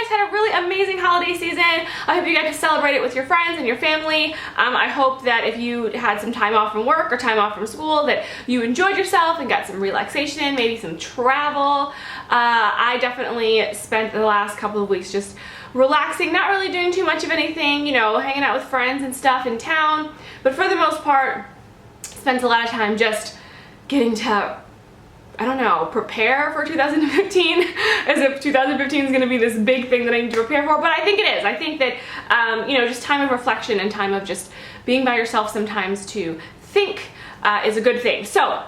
guys had a really amazing holiday season. I hope you got to celebrate it with your friends and your family. I hope that if you had some time off from work or time off from school that you enjoyed yourself and got some relaxation, maybe some travel. I definitely spent the last couple of weeks just relaxing, not really doing too much of anything, you know, hanging out with friends and stuff in town, but for the most part, spent a lot of time just getting to, I don't know, prepare for 2015, as if 2015 is going to be this big thing that I need to prepare for, but I think it is. I think that, you know, just time of reflection and time of just being by yourself sometimes to think is a good thing. So,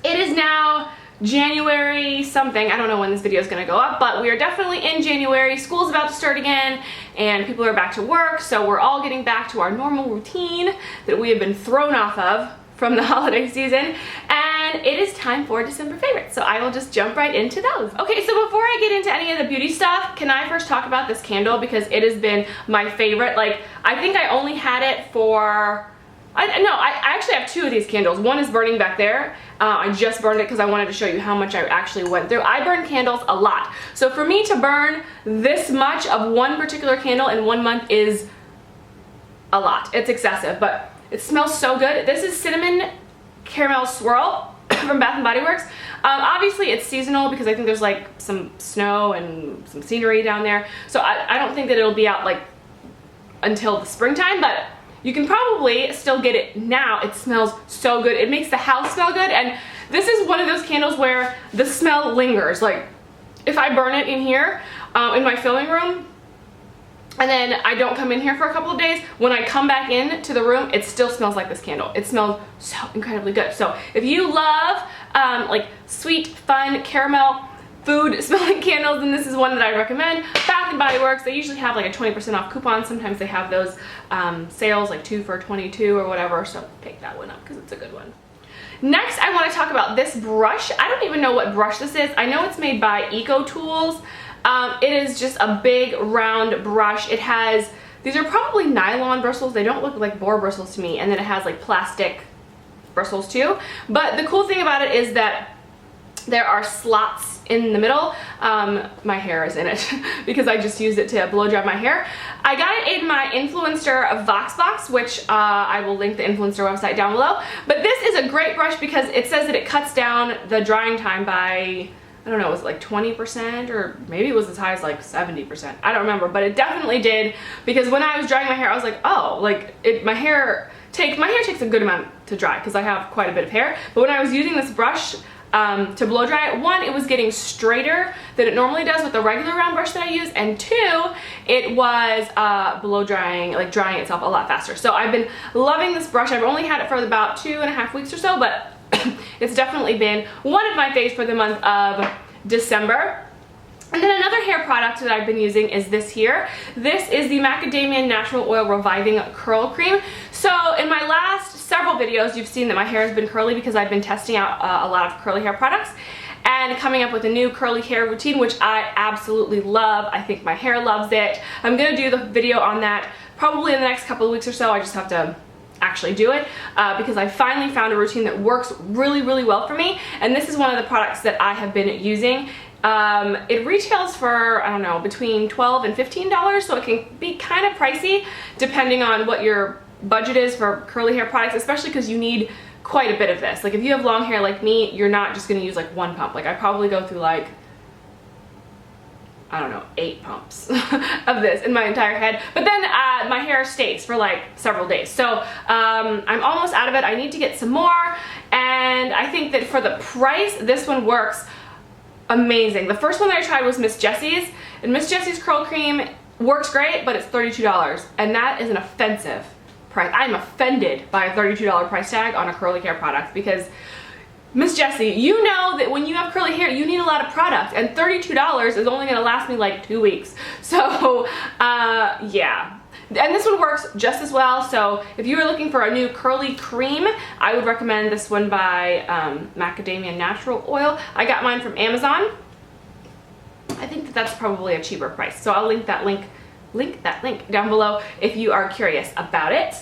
it is now January something. I don't know when this video is going to go up, but we are definitely in January. School's about to start again, and people are back to work, so we're all getting back to our normal routine that we have been thrown off of from the holiday season, and it is time for December favorites, so I will just jump right into those. Okay, so before I get into any of the beauty stuff, can I first talk about this candle, because it has been my favorite. Like, I think I only had it for, I actually have two of these candles. One is burning back there. I just burned it because I wanted to show you how much I actually went through. I burn candles a lot, so for me to burn this much of one particular candle in 1 month is a lot. It's excessive, but it smells so good. This is Cinnamon Caramel Swirl from Bath & Body Works. Obviously it's seasonal because I think there's like some snow and some scenery down there. So I don't think that it'll be out like until the springtime, but you can probably still get it now. It smells so good. It makes the house smell good, and this is one of those candles where the smell lingers. Like, if I burn it in here, in my filming room, and then I don't come in here for a couple of days, when I come back in to the room, it still smells like this candle. It smells so incredibly good. So if you love like sweet, fun, caramel, food smelling candles, then this is one that I recommend. Bath & Body Works, they usually have like a 20% off coupon. Sometimes they have those sales like 2 for $22 or whatever, so pick that one up because it's a good one. Next, I want to talk about this brush. I don't even know what brush this is. I know it's made by Eco Tools. It is just a big round brush. It has, these are probably nylon bristles. They don't look like boar bristles to me. And then it has like plastic bristles too. But the cool thing about it is that there are slots in the middle. My hair is in it because I just used it to blow dry my hair. I got it in my Influencer Voxbox, which I will link the Influencer website down below. But this is a great brush because it says that it cuts down the drying time by, I don't know, was it like 20%, or maybe it was as high as like 70%. I don't remember, but it definitely did, because when I was drying my hair, I was like, oh, like my hair takes a good amount to dry because I have quite a bit of hair. But when I was using this brush to blow dry it, one, it was getting straighter than it normally does with the regular round brush that I use, and two, it was blow drying, like drying itself a lot faster. So I've been loving this brush. I've only had it for about 2.5 weeks or so, but it's definitely been one of my faves for the month of December. And then another hair product that I've been using is this here. This is the Macadamia Natural Oil Reviving Curl Cream. So in my last several videos, you've seen that my hair has been curly because I've been testing out a lot of curly hair products and coming up with a new curly hair routine, which I absolutely love. I think my hair loves it. I'm gonna do the video on that probably in the next couple of weeks or so. I just have to actually do it because I finally found a routine that works really, really well for me, and this is one of the products that I have been using. It retails for, I don't know, between $12 and $15, so it can be kind of pricey depending on what your budget is for curly hair products, especially because you need quite a bit of this. Like, if you have long hair like me, you're not just going to use like one pump. Like, I probably go through like, I don't know, 8 pumps of this in my entire head. But then my hair stays for like several days. So I'm almost out of it. I need to get some more. And I think that for the price, this one works amazing. The first one that I tried was Miss Jessie's. And Miss Jessie's Curl Cream works great, but it's $32. And that is an offensive price. I'm offended by a $32 price tag on a curly hair product because Miss Jessie, you know that when you have curly hair, you need a lot of product, and $32 is only going to last me like 2 weeks. So, yeah. And this one works just as well, so if you are looking for a new curly cream, I would recommend this one by Macadamia Natural Oil. I got mine from Amazon. I think that that's probably a cheaper price, so I'll link that link down below if you are curious about it.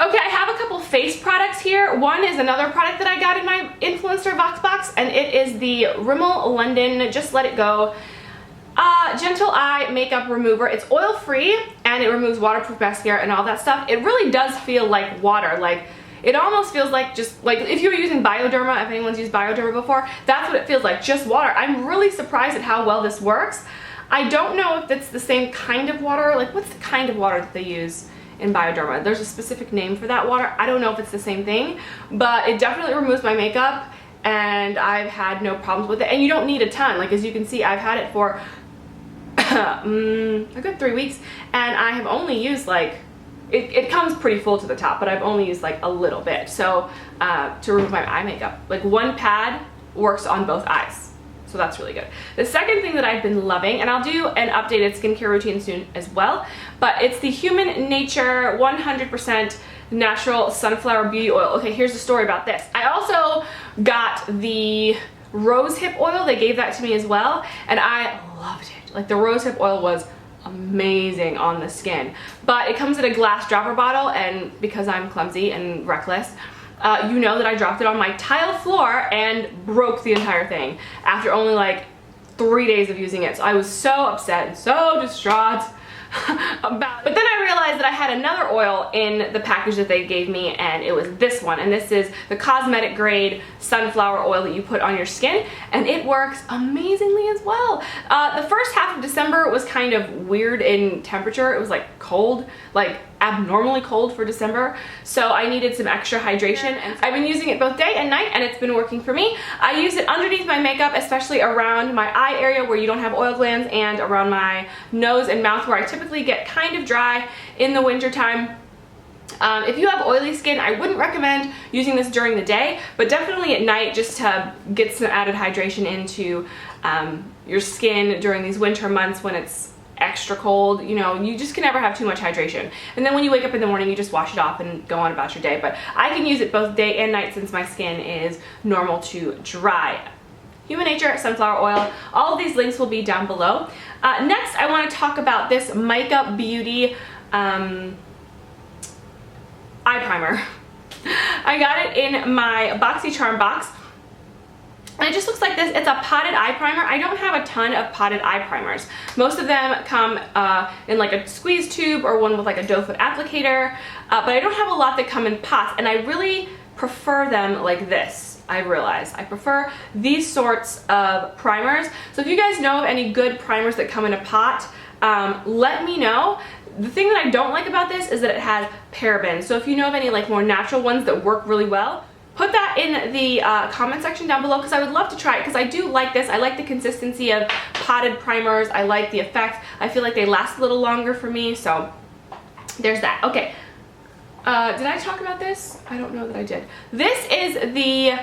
Okay, I have a couple face products here. One is another product that I got in my Influencer Voxbox, and it is the Rimmel London Just Let It Go. Gentle Eye Makeup Remover. It's oil-free and it removes waterproof mascara and all that stuff. It really does feel like water. Like, it almost feels like just like if you were using Bioderma, if anyone's used Bioderma before, that's what it feels like, just water. I'm really surprised at how well this works. I don't know if it's the same kind of water. Like, what's the kind of water that they use in Bioderma? There's a specific name for that water. I don't know if it's the same thing, but it definitely removes my makeup and I've had no problems with it. And you don't need a ton. Like, as you can see, I've had it for a good 3 weeks and I have only used like, it comes pretty full to the top, but I've only used like a little bit. So to remove my eye makeup, like one pad works on both eyes. So that's really good. The second thing that I've been loving, and I'll do an updated skincare routine soon as well, but it's the Human Nature 100% natural sunflower beauty oil. Okay, here's the story about this. I also got the rose hip oil. They gave that to me as well, and I loved it. Like, the rose hip oil was amazing on the skin, but it comes in a glass dropper bottle, and because I'm clumsy and reckless, you know that I dropped it on my tile floor and broke the entire thing after only like 3 days of using it. So I was so upset and so distraught about it. But then I realized that I had another oil in the package that they gave me, and it was this one, and this is the cosmetic grade sunflower oil that you put on your skin, and it works amazingly as well. The first half of December was kind of weird in temperature. It was like cold, like abnormally cold for December, so I needed some extra hydration, and I've been using it both day and night, and it's been working for me. I use it underneath my makeup, especially around my eye area where you don't have oil glands, and around my nose and mouth where I typically get kind of dry in the winter time. If you have oily skin, I wouldn't recommend using this during the day, but definitely at night, just to get some added hydration into your skin during these winter months when it's extra cold. You know, you just can never have too much hydration, and then when you wake up in the morning, you just wash it off and go on about your day. But I can use it both day and night since my skin is normal to dry. Human Nature sunflower oil. All of these links will be down below. Next, I want to talk about this Makeup Beauty eye primer. I got it in my BoxyCharm box. And it just looks like this. It's a potted eye primer. I don't have a ton of potted eye primers. Most of them come in like a squeeze tube or one with like a doe foot applicator, but I don't have a lot that come in pots, and I really prefer them like this. I realize I prefer these sorts of primers. So if you guys know of any good primers that come in a pot, let me know. The thing that I don't like about this is that it has parabens. So if you know of any like more natural ones that work really well, put that in the comment section down below, because I would love to try it, because I do like this. I like the consistency of potted primers. I like the effect. I feel like they last a little longer for me, so there's that. Okay, did I talk about this? I don't know that I did. This is the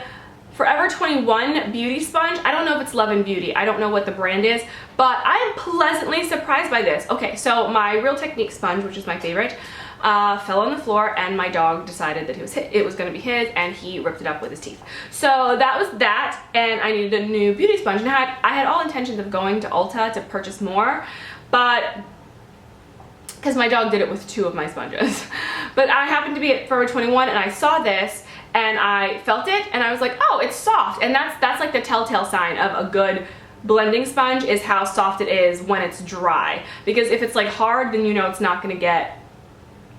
Forever 21 Beauty Sponge. I don't know if it's Love and Beauty. I don't know what the brand is, but I am pleasantly surprised by this. Okay, so my Real Technique sponge, which is my favorite, fell on the floor, and my dog decided that it was going to be his, and he ripped it up with his teeth. So that was that, and I needed a new beauty sponge. And I had all intentions of going to Ulta to purchase more, but because my dog did it with 2 of my sponges. But I happened to be at Forever 21 and I saw this and I felt it and I was like, oh, it's soft. And that's like the telltale sign of a good blending sponge, is how soft it is when it's dry. Because if it's like hard, then you know it's not gonna get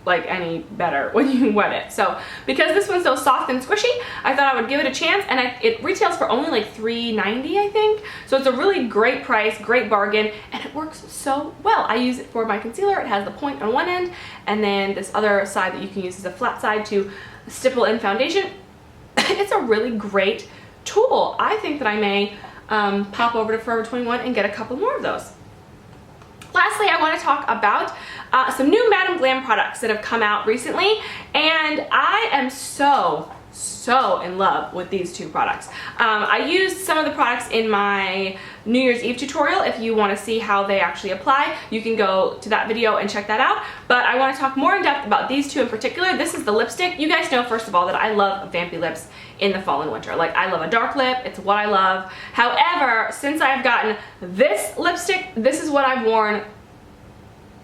like any better when you wet it. So because this one's so soft and squishy, I thought I would give it a chance, and it retails for only like $3.90, I think. So it's a really great price, great bargain, and it works so well. I use it for my concealer. It has the point on one end, and then this other side that you can use as a flat side to stipple in foundation. It's a really great tool. I think that I may pop over to Forever 21 and get a couple more of those. Lastly, I want to talk about some new Madam Glam products that have come out recently, and I am so in love with these 2 products. I used some of the products in my New Year's Eve tutorial. If you want to see how they actually apply, you can go to that video and check that out. But I want to talk more in depth about these 2 in particular. This is the lipstick. You guys know, first of all, that I love vampy lips in the fall and winter. Like, I love a dark lip. It's what I love. However, since I've gotten this lipstick, this is what I've worn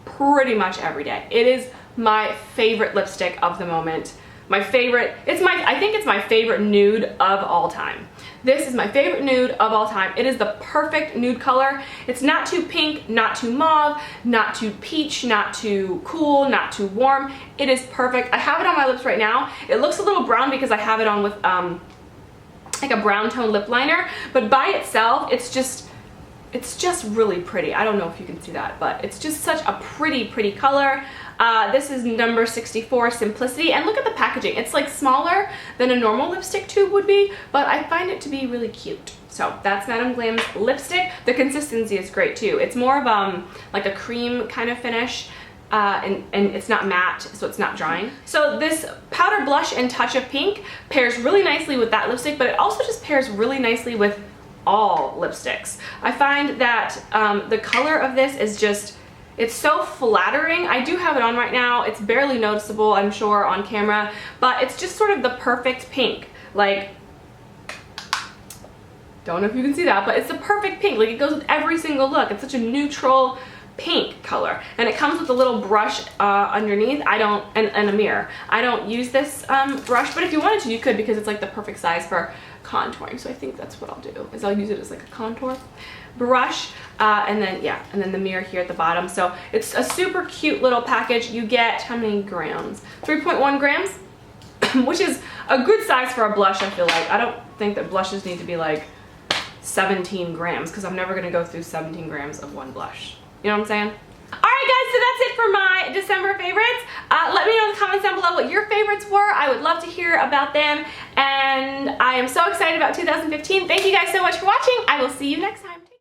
pretty much every day. It is my favorite lipstick of the moment. My favorite, I think it's my favorite nude of all time. This is my favorite nude of all time. It is the perfect nude color. It's not too pink, not too mauve, not too peach, not too cool, not too warm. It is perfect. I have it on my lips right now. It looks a little brown because I have it on with like a brown tone lip liner, but by itself, it's just really pretty. I don't know if you can see that, but it's just such a pretty color. This is number 64, Simplicity, and look at the packaging. It's like smaller than a normal lipstick tube would be, but I find it to be really cute. So that's Madam Glam's lipstick. The consistency is great too. It's more of like a cream kind of finish. And it's not matte, so it's not drying. So this powder blush and touch of pink pairs really nicely with that lipstick, but it also just pairs really nicely with all lipsticks. I find that the color of this is just, it's so flattering. I do have it on right now. It's barely noticeable, I'm sure, on camera, but it's just sort of the perfect pink. Like, don't know if you can see that, but it's the perfect pink. Like, it goes with every single look. It's such a neutral pink color, and it comes with a little brush underneath. And a mirror. I don't use this brush, but if you wanted to, you could, because it's like the perfect size for contouring. So I think that's what I'll do, is I'll use it as like a contour brush, and then the mirror here at the bottom. So it's a super cute little package. You get, how many grams? 3.1 grams, which is a good size for a blush, I feel like. I don't think that blushes need to be like 17 grams, because I'm never gonna go through 17 grams of one blush. You know what I'm saying? Alright guys, so that's it for my December favorites. Let me know in the comments down below what your favorites were. I would love to hear about them. And I am so excited about 2015. Thank you guys so much for watching. I will see you next time.